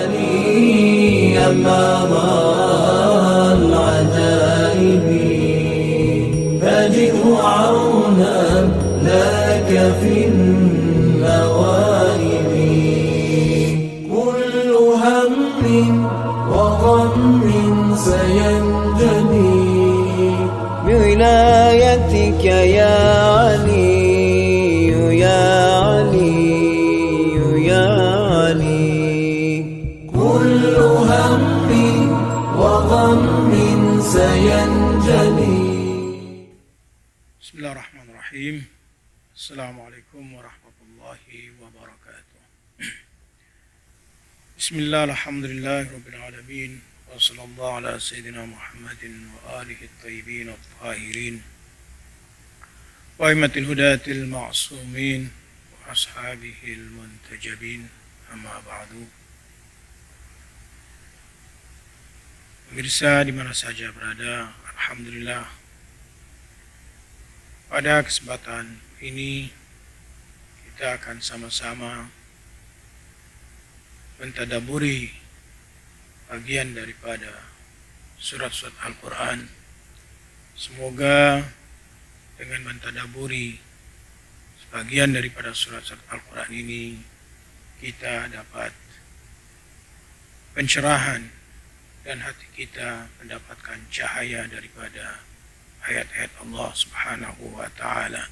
جاني يا ماما العجائب أجد عونا لك في النوائب كل هم وغم سينجلي بولايتك يا علي يا علي يا علي كل هم وغم سينجلي. بسم الله الرحمن الرحيم. السلام عليكم ورحمة الله وبركاته. بسم الله الحمد لله رب العالمين وصلى الله على سيدنا محمد وآله الطيبين الطاهرين وأئمة الهداة المعصومين وأصحابه المنتجبين أما بعد. Pemirsa di mana saja berada, alhamdulillah pada kesempatan ini kita akan sama-sama mentadaburi bagian daripada surat-surat Al-Quran. Semoga dengan mentadaburi sebagian daripada surat-surat Al-Quran ini kita dapat pencerahan dan hati kita mendapatkan cahaya daripada ayat-ayat Allah Subhanahu wa Ta'ala.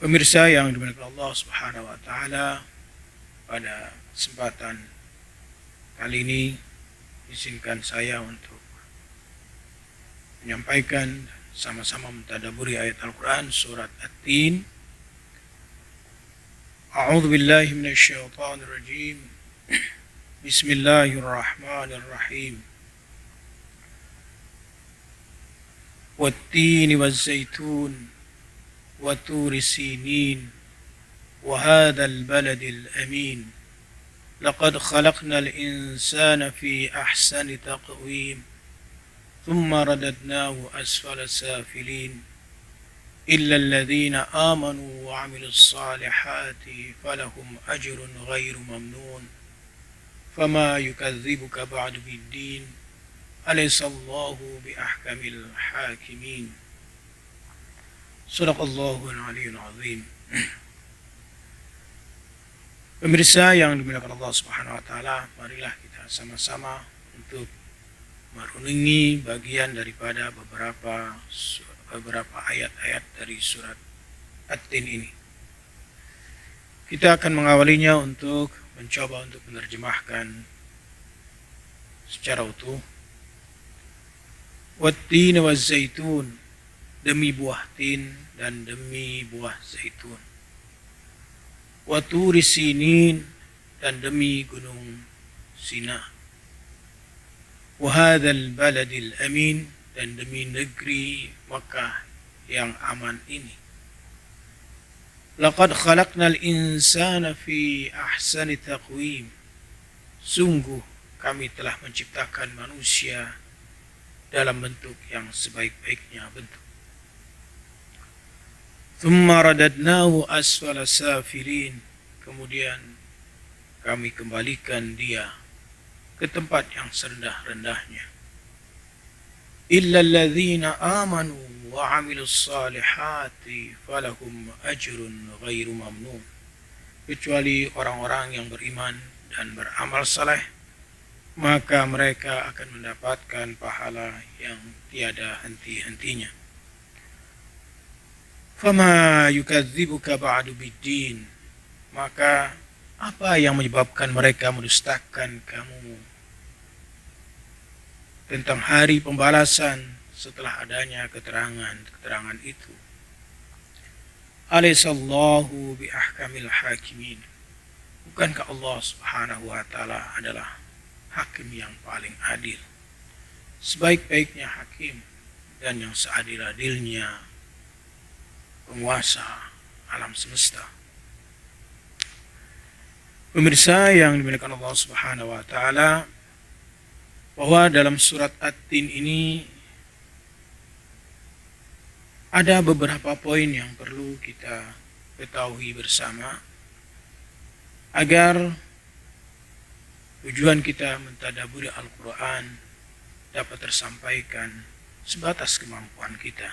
Pemirsa yang dimuliakan Allah Subhanahu wa Ta'ala, pada kesempatan kali ini izinkan saya untuk menyampaikan sama-sama mentadaburi ayat Al-Quran surat At-Tin. A'udzu billahi minasyaitonir rajim. Bismillahirrahmanirrahim. Wat-tini waz-zaytun wa turi sinin wa hadzal baladil amin. Laqad khalaqnal insana fi ahsani taqwim. Thumma radadnahu asfala safilin. إلا الذين آمنوا وعملوا الصالحات فلهم أجر غير ممنون فما يكذبك بعد بالدين أليس الله بأحكم الحاكمين. صدق الله العلي العظيم. Pemirsa yang dimuliakan Allah Subhanahu wa Ta'ala, marilah kita sama-sama untuk merenungi bagian daripada beberapa ayat-ayat dari surat At-Tin ini. Kita akan mengawalinya untuk mencoba untuk menerjemahkan secara utuh. Wat-tin waz-zaitun, demi buah tin dan demi buah zaitun. Wa turi sinin, dan demi gunung Sina. Wa hadzal baladil amin, dan demi negeri Makkah yang aman ini. Laqad khalaqnal insana fi ahsani taqwim. Sungguh kami telah menciptakan manusia dalam bentuk yang sebaik-baiknya bentuk. Thumma radadnahu asfala safilin. Kemudian kami kembalikan dia ke tempat yang serendah-rendahnya. إلا الذين آمنوا وعملوا الصالحات فلهم أجر غير ممنون. Kecuali orang-orang yang beriman dan beramal saleh, maka mereka akan mendapatkan pahala yang tiada henti-hentinya. فما يكذبك بعد بالدين. Maka apa yang menyebabkan mereka mendustakan kamu tentang hari pembalasan setelah adanya keterangan itu? Alaihissallahu bi ahkamil hakimin. Bukankah Allah Subhanahu wa Ta'ala adalah hakim yang paling adil, sebaik-baiknya hakim dan yang seadil-adilnya penguasa alam semesta. Pemirsa yang dimuliakan Allah Subhanahu wa Ta'ala, bahwa dalam surat At-Tin ini ada beberapa poin yang perlu kita ketahui bersama agar tujuan kita mentadaburi Al-Quran dapat tersampaikan sebatas kemampuan kita.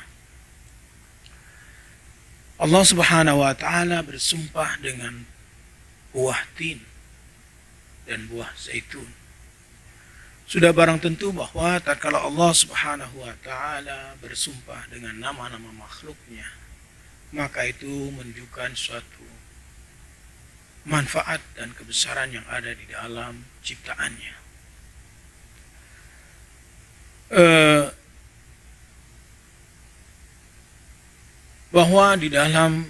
Allah Subhanahu wa Ta'ala bersumpah dengan buah tin dan buah zaitun. Sudah barang tentu bahwa tatkala Allah Subhanahu wa Ta'ala bersumpah dengan nama-nama makhluknya, maka itu menunjukkan suatu manfaat dan kebesaran yang ada di dalam ciptaannya. Bahwa di dalam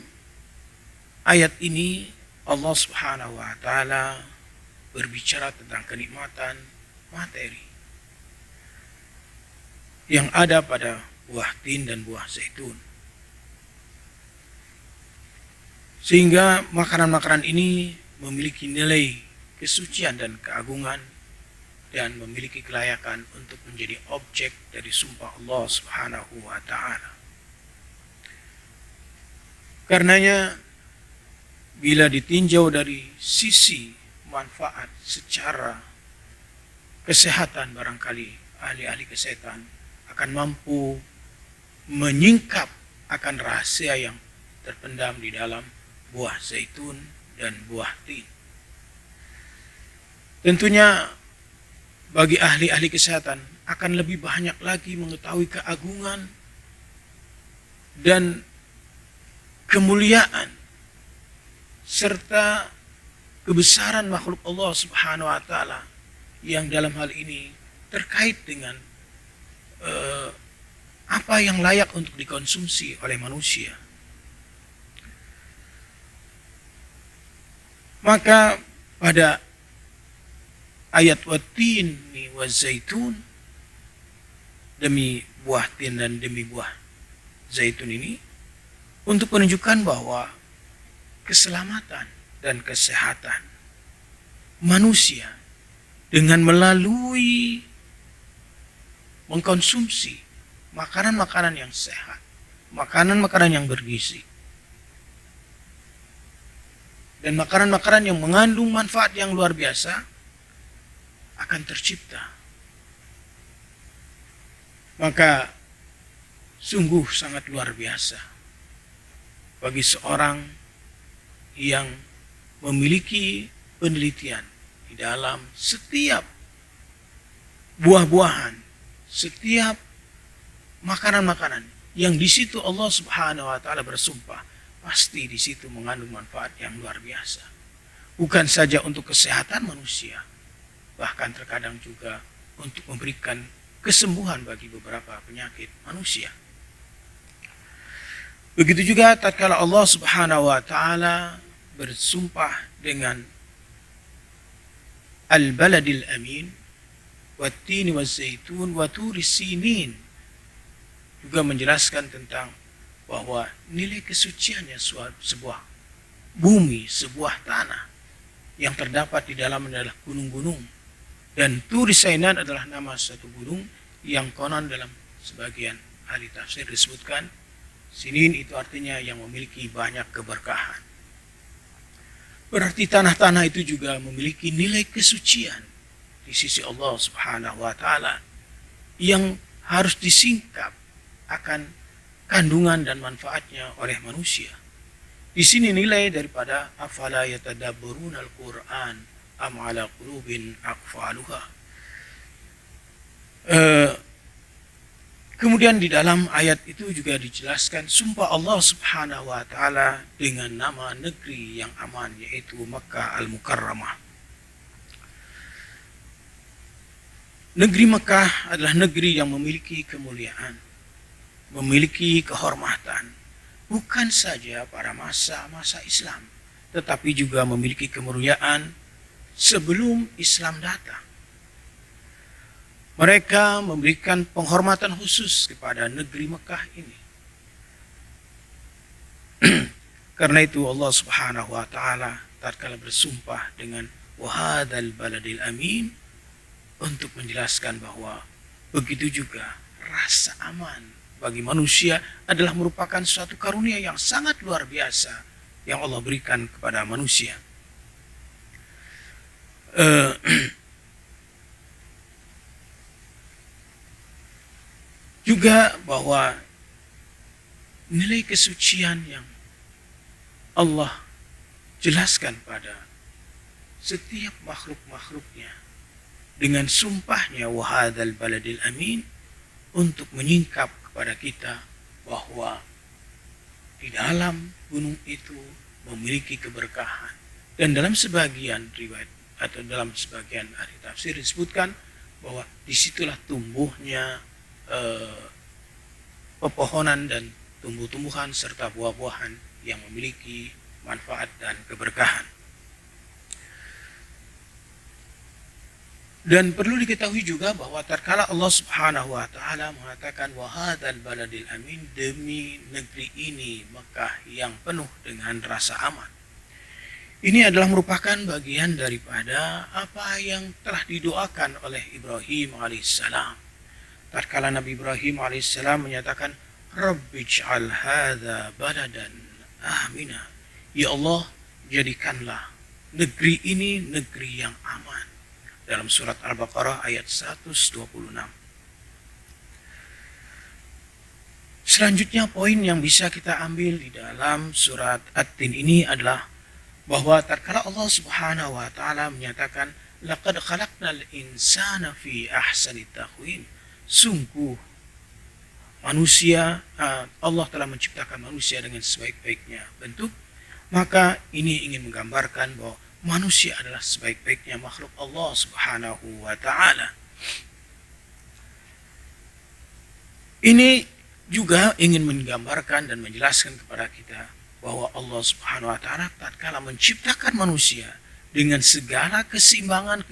ayat ini Allah Subhanahu wa Ta'ala berbicara tentang kenikmatan materi yang ada pada buah tin dan buah zaitun. Sehingga makanan-makanan ini memiliki nilai kesucian dan keagungan dan memiliki kelayakan untuk menjadi objek dari sumpah Allah Subhanahu wa Ta'ala. Karenanya bila ditinjau dari sisi manfaat secara kesehatan, barangkali ahli-ahli kesehatan akan mampu menyingkap akan rahasia yang terpendam di dalam buah zaitun dan buah tin. Tentunya bagi ahli-ahli kesehatan akan lebih banyak lagi mengetahui keagungan dan kemuliaan serta kebesaran makhluk Allah Subhanahu wa Ta'ala yang dalam hal ini terkait dengan apa yang layak untuk dikonsumsi oleh manusia. Maka pada ayat watin wa zaitun, demi buah tin dan demi buah zaitun ini, untuk menunjukkan bahwa keselamatan dan kesehatan manusia dengan melalui mengkonsumsi makanan-makanan yang sehat, makanan-makanan yang bergizi, dan makanan-makanan yang mengandung manfaat yang luar biasa akan tercipta. Maka sungguh sangat luar biasa bagi seorang yang memiliki penelitian di dalam setiap buah-buahan, setiap makanan-makanan yang di situ Allah Subhanahu wa Ta'ala bersumpah, pasti di situ mengandung manfaat yang luar biasa. Bukan saja untuk kesehatan manusia, bahkan terkadang juga untuk memberikan kesembuhan bagi beberapa penyakit manusia. Begitu juga tatkala Allah Subhanahu wa Ta'ala bersumpah dengan al-baladil amin wat-tini waz-zaitun wa turi sinin, juga menjelaskan tentang bahwa nilai kesuciannya sebuah bumi, sebuah tanah yang terdapat di dalam adalah gunung-gunung, dan Turi Sainan adalah nama satu gunung yang konon dalam sebagian ahli tafsir disebutkan sinin itu artinya yang memiliki banyak keberkahan. Berarti tanah-tanah itu juga memiliki nilai kesucian di sisi Allah Subhanahu wa Ta'ala yang harus disingkap akan kandungan dan manfaatnya oleh manusia. Di sini nilai daripada afala yatadabbarun al-Quran am ala qulubin aqfaluha. Kemudian di dalam ayat itu juga dijelaskan sumpah Allah Subhanahu wa Ta'ala dengan nama negeri yang aman, yaitu Makkah Al-Mukarramah. Negeri Makkah adalah negeri yang memiliki kemuliaan, memiliki kehormatan, bukan saja pada masa-masa Islam, tetapi juga memiliki kemuliaan sebelum Islam datang. Mereka memberikan penghormatan khusus kepada negeri Mekah ini. Karena itu Allah Subhanahu wa Ta'ala tatkala bersumpah dengan wahadal baladil amin, untuk menjelaskan bahwa begitu juga rasa aman bagi manusia adalah merupakan suatu karunia yang sangat luar biasa yang Allah berikan kepada manusia. eh, juga bahwa nilai kesucian yang Allah jelaskan pada setiap makhluk-makhluknya dengan sumpahnya wahadzal baladil amin, untuk menyingkap kepada kita bahwa di dalam gunung itu memiliki keberkahan. Dan dalam sebagian riwayat atau dalam sebagian ahli tafsir disebutkan bahwa disitulah tumbuhnya pepohonan dan tumbuh-tumbuhan serta buah-buahan yang memiliki manfaat dan keberkahan. Dan perlu diketahui juga bahwa tatkala Allah Subhanahu wa taala mengatakan wahadzal baladil amin, demi negeri ini Mekah yang penuh dengan rasa aman. Ini adalah merupakan bagian daripada apa yang telah didoakan oleh Ibrahim alaihissalam. Tatkala Nabi Ibrahim alaihissalam menyatakan Rabbij'al hadza baladan amina. Ya Allah, jadikanlah negeri ini negeri yang aman. Dalam surat Al-Baqarah ayat 126. Selanjutnya poin yang bisa kita ambil di dalam surat At-Tin ini adalah bahwa tatkala Allah Subhanahu wa taala menyatakan laqad khalaqnal insana fi ahsani taqwim, sungguh manusia, Allah telah menciptakan manusia dengan sebaik-baiknya bentuk, maka ini ingin menggambarkan bahwa manusia adalah sebaik-baiknya makhluk Allah Subhanahu wa taala. Ini juga ingin menggambarkan dan menjelaskan kepada kita bahwa Allah Subhanahu wa taala tatkala menciptakan manusia dengan segala keseimbangan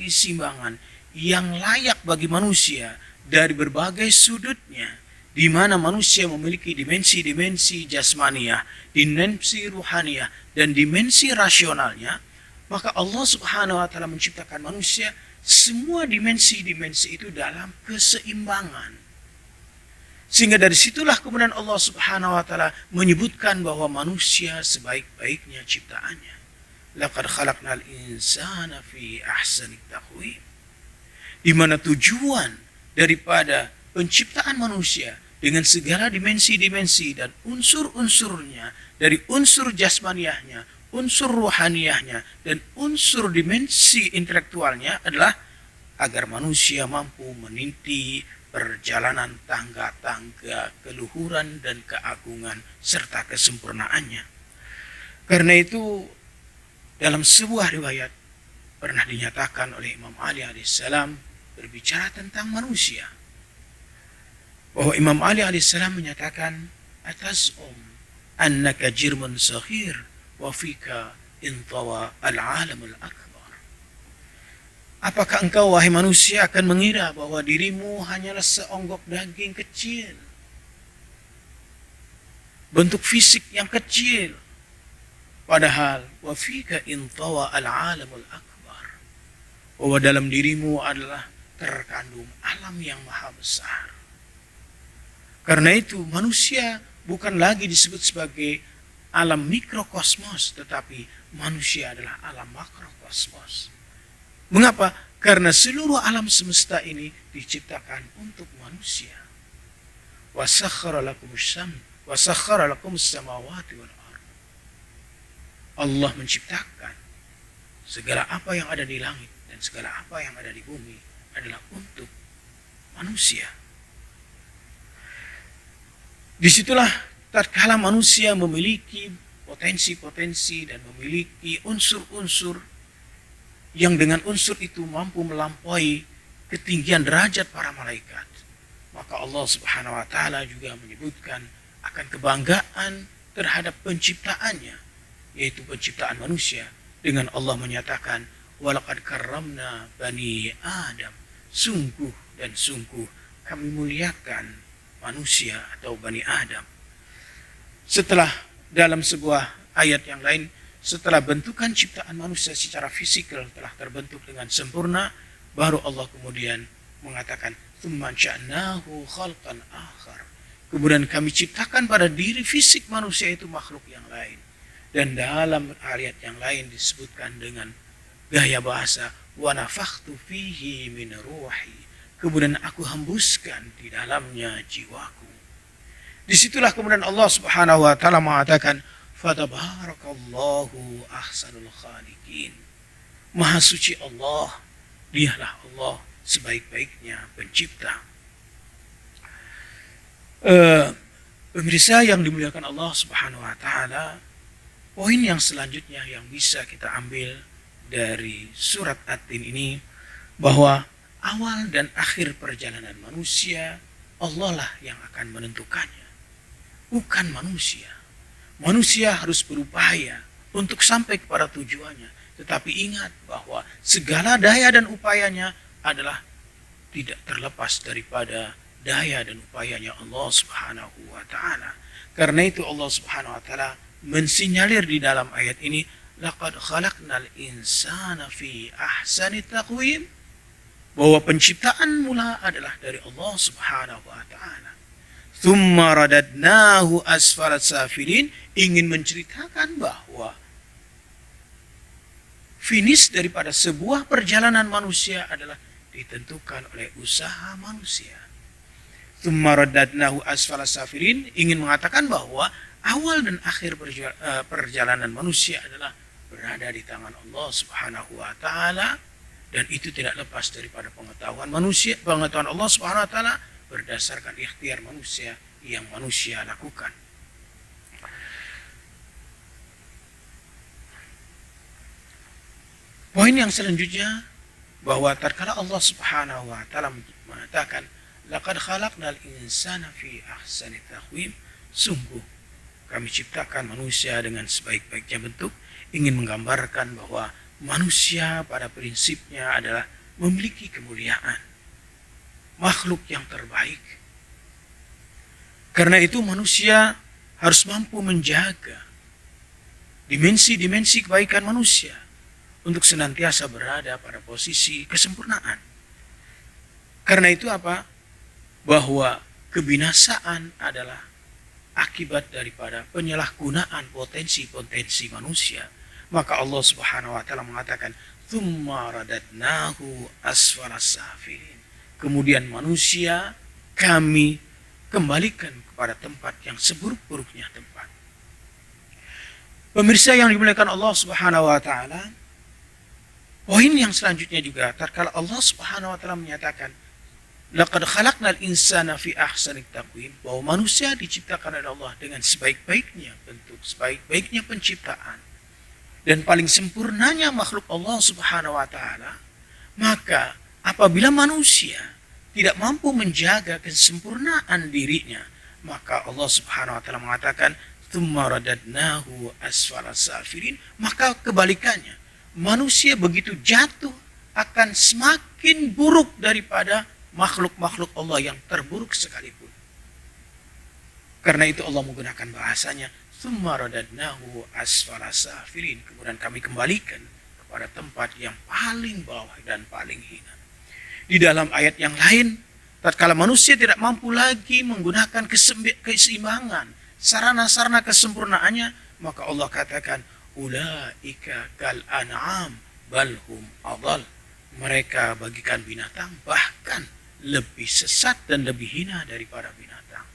yang layak bagi manusia dari berbagai sudutnya, di mana manusia memiliki dimensi-dimensi jasmaniah, dimensi ruhaniyah, dan dimensi rasionalnya, maka Allah Subhanahu wa taala menciptakan manusia semua dimensi-dimensi itu dalam keseimbangan. Sehingga dari situlah kemudian Allah Subhanahu wa taala menyebutkan bahwa manusia sebaik-baiknya ciptaannya. Laqad khalaqnal insana fi ahsani taqwim. Di mana tujuan daripada penciptaan manusia dengan segala dimensi-dimensi dan unsur-unsurnya, dari unsur jasmaniahnya, unsur ruhaniyahnya, dan unsur dimensi intelektualnya adalah agar manusia mampu meniti perjalanan tangga-tangga keluhuran dan keagungan serta kesempurnaannya. Karena itu dalam sebuah riwayat pernah dinyatakan oleh Imam Ali alaihissalam berbicara tentang manusia, bahwa Imam Ali alaihissalam menyatakan ataz'um annaka jirmun saghir wa fika intawa al-alamul akbar. Apakah engkau wahai manusia akan mengira bahwa dirimu hanyalah seonggok daging kecil, bentuk fisik yang kecil, padahal wa fika intawa al-alamul akbar, bahwa dalam dirimu adalah terkandung alam yang maha besar. Karena itu manusia bukan lagi disebut sebagai alam mikrokosmos, tetapi manusia adalah alam makrokosmos. Mengapa? Karena seluruh alam semesta ini diciptakan untuk manusia. Wasakhkhara lakumus samawati wal ardh. Allah menciptakan segala apa yang ada di langit dan segala apa yang ada di bumi adalah untuk manusia. Disitulah tatkala manusia memiliki potensi-potensi dan memiliki unsur-unsur yang dengan unsur itu mampu melampaui ketinggian derajat para malaikat, maka Allah Subhanahu wa taala juga menyebutkan akan kebanggaan terhadap penciptaannya, yaitu penciptaan manusia, dengan Allah menyatakan walaqad karramna bani Adam, sungguh dan sungguh kami muliakan manusia atau Bani Adam. Setelah dalam sebuah ayat yang lain, setelah bentukan ciptaan manusia secara fisikal telah terbentuk dengan sempurna, baru Allah kemudian mengatakan tsumma ja'alnahu khalqan akhar. Kemudian kami ciptakan pada diri fisik manusia itu makhluk yang lain. Dan dalam ayat yang lain disebutkan dengan gaya bahasa wa nafakhtu fihi min ruhi, kemudian aku hembuskan di dalamnya jiwaku. Disitulah kemudian Allah Subhanahu wa taala mengatakan fatabarakallahu ahsanul khaliqin. Maha suci Allah, dialah Allah sebaik-baiknya pencipta. Pemirsa yang dimuliakan Allah Subhanahu wa taala, poin yang selanjutnya yang bisa kita ambil dari surat At-Tin ini, bahwa awal dan akhir perjalanan manusia Allah lah yang akan menentukannya, bukan manusia. Manusia harus berupaya untuk sampai kepada tujuannya, tetapi ingat bahwa segala daya dan upayanya adalah tidak terlepas daripada daya dan upayanya Allah Subhanahu wa taala. Karena itu Allah Subhanahu wa taala mensinyalir di dalam ayat ini, laqad khalaqnal insana fi ahsani taqwim, bahwa penciptaan mula adalah dari Allah Subhanahu wa taala. Tsumma radadnahu asfala safilin, ingin menceritakan bahwa finish daripada sebuah perjalanan manusia adalah ditentukan oleh usaha manusia. Tsumma radadnahu asfala safilin, ingin mengatakan bahwa awal dan akhir perjalanan manusia adalah berada di tangan Allah Subhanahu wa taala, dan itu tidak lepas daripada pengetahuan manusia, pengetahuan Allah Subhanahu wa taala berdasarkan ikhtiar manusia yang manusia lakukan. Poin yang selanjutnya, bahwa tatkala Allah Subhanahu wa taala mengatakan laqad khalaqnal insana fi ahsani taqwim, sungguh kami ciptakan manusia dengan sebaik-baiknya bentuk, ingin menggambarkan bahwa manusia pada prinsipnya adalah memiliki kemuliaan, makhluk yang terbaik. Karena itu manusia harus mampu menjaga dimensi-dimensi kebaikan manusia untuk senantiasa berada pada posisi kesempurnaan. Karena itu apa? Bahwa kebinasaan adalah akibat daripada penyalahgunaan potensi-potensi manusia. Maka Allah Subhanahu wa taala mengatakan tsumma radadnahu asfala safilin, kemudian manusia kami kembalikan kepada tempat yang seburuk-buruknya tempat. Pemirsa yang dimuliakan Allah Subhanahu wa taala, poin yang selanjutnya juga tatkala Allah Subhanahu wa taala menyatakan laqad khalaqnal insana fi ahsani taqwim, bahwa manusia diciptakan oleh Allah dengan sebaik-baiknya bentuk, sebaik-baiknya penciptaan dan paling sempurnanya makhluk Allah Subhanahu wa taala. Maka apabila manusia tidak mampu menjaga kesempurnaan dirinya, maka Allah Subhanahu wa taala mengatakan tsumma radadnahu asfala safilin, maka kebalikannya, manusia begitu jatuh akan semakin buruk daripada makhluk-makhluk Allah yang terburuk sekalipun. Karena itu Allah menggunakan bahasanya tsumma radadnahu asfala safilin, kemudian kami kembalikan kepada tempat yang paling bawah dan paling hina. Di dalam ayat yang lain, tatkala manusia tidak mampu lagi menggunakan keseimbangan, sarana-sarana kesempurnaannya, maka Allah katakan ulaika kal an'am bal hum adall, mereka bagikan binatang bahkan lebih sesat dan lebih hina daripada binatang.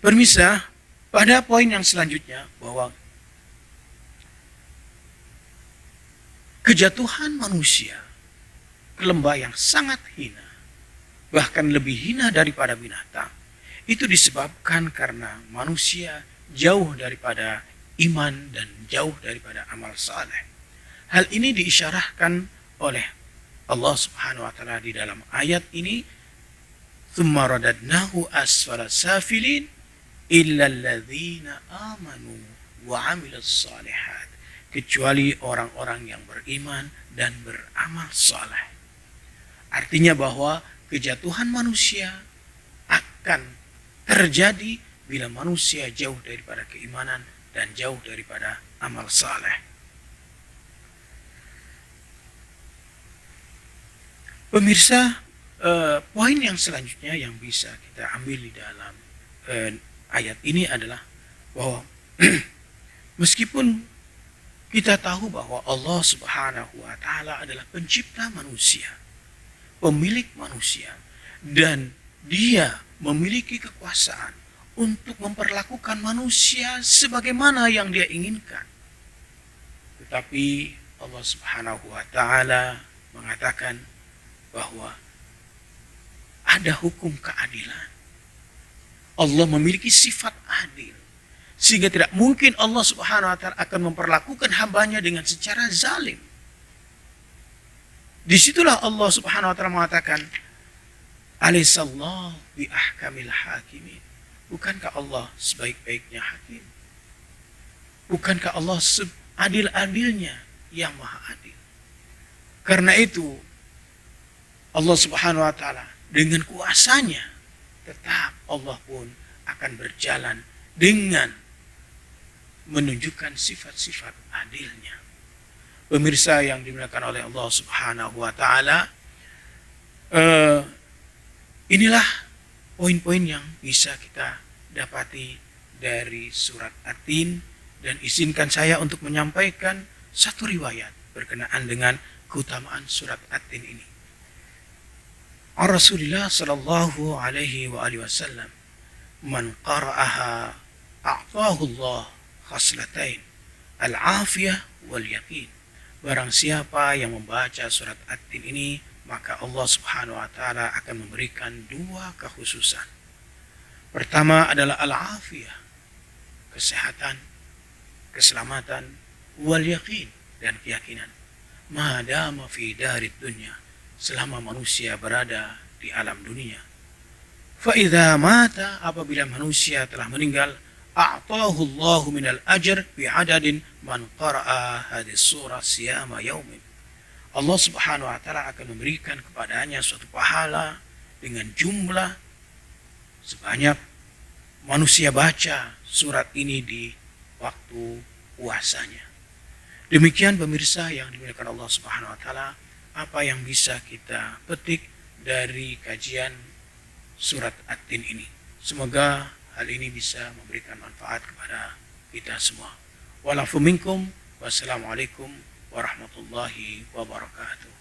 Permisa, pada poin yang selanjutnya, bahwa kejatuhan manusia ke lembah yang sangat hina, bahkan lebih hina daripada binatang, itu disebabkan karena manusia jauh daripada iman dan jauh daripada amal saleh. Hal ini diisyarahkan oleh Allah Subhanahu wa taala di dalam ayat ini, tsumma radadnahu asfala safilin illa alladzina amanu wa 'amilus shalihat, kecuali orang-orang yang beriman dan beramal saleh. Artinya bahwa kejatuhan manusia akan terjadi bila manusia jauh daripada keimanan dan jauh daripada amal saleh. Pemirsa, poin yang selanjutnya yang bisa kita ambil di dalam ayat ini adalah bahwa meskipun Kita tahu bahwa Allah Subhanahu wa Ta'ala adalah pencipta manusia, pemilik manusia, dan Dia memiliki kekuasaan untuk memperlakukan manusia sebagaimana yang Dia inginkan. Tetapi Allah Subhanahu wa Ta'ala mengatakan bahwa ada hukum keadilan. Allah memiliki sifat adil, sehingga tidak mungkin Allah Subhanahu wa Ta'ala akan memperlakukan hambanya dengan secara zalim. Disitulah Allah Subhanahu wa Ta'ala mengatakan, Alaihissallahu bi ahkamil hakimin. Bukankah Allah sebaik-baiknya hakim? Bukankah Allah seadil-adilnya yang maha adil? Karena itu Allah Subhanahu wa Ta'ala dengan kuasanya tetap Allah pun akan berjalan dengan menunjukkan sifat-sifat adilnya. Pemirsa yang dimuliakan oleh Allah Subhanahu wa Ta'ala, inilah poin-poin yang bisa kita dapati dari surat At-Tin, dan izinkan saya untuk menyampaikan satu riwayat berkenaan dengan keutamaan surat At-Tin ini. Rasulullah sallallahu alaihi wa alihi wasallam, man qara'aha a'tahu Allah khaslatain, al-afiyah wal yaqin. Barang siapa yang membaca surat At-Tin ini, maka Allah Subhanahu wa Ta'ala akan memberikan dua kekhususan. Pertama adalah al-afiyah, kesehatan, keselamatan, wal yaqin, dan keyakinan. Madama fi darid dunya, selama manusia berada di alam dunia. Fa idza mata, apabila manusia telah meninggal, a'tahu Allahu minal ajr bi adadin man qara'a hadhihi surah siyama yaumin. Allah Subhanahu wa Ta'ala akan memberikan kepadanya suatu pahala dengan jumlah sebanyak manusia baca surat ini di waktu puasanya. Demikian pemirsa yang dimuliakan Allah Subhanahu wa Ta'ala, apa yang bisa kita petik dari kajian surat At-Tin ini. Semoga hal ini bisa memberikan manfaat kepada kita semua. Walafu minkum, wassalamualaikum warahmatullahi wabarakatuh.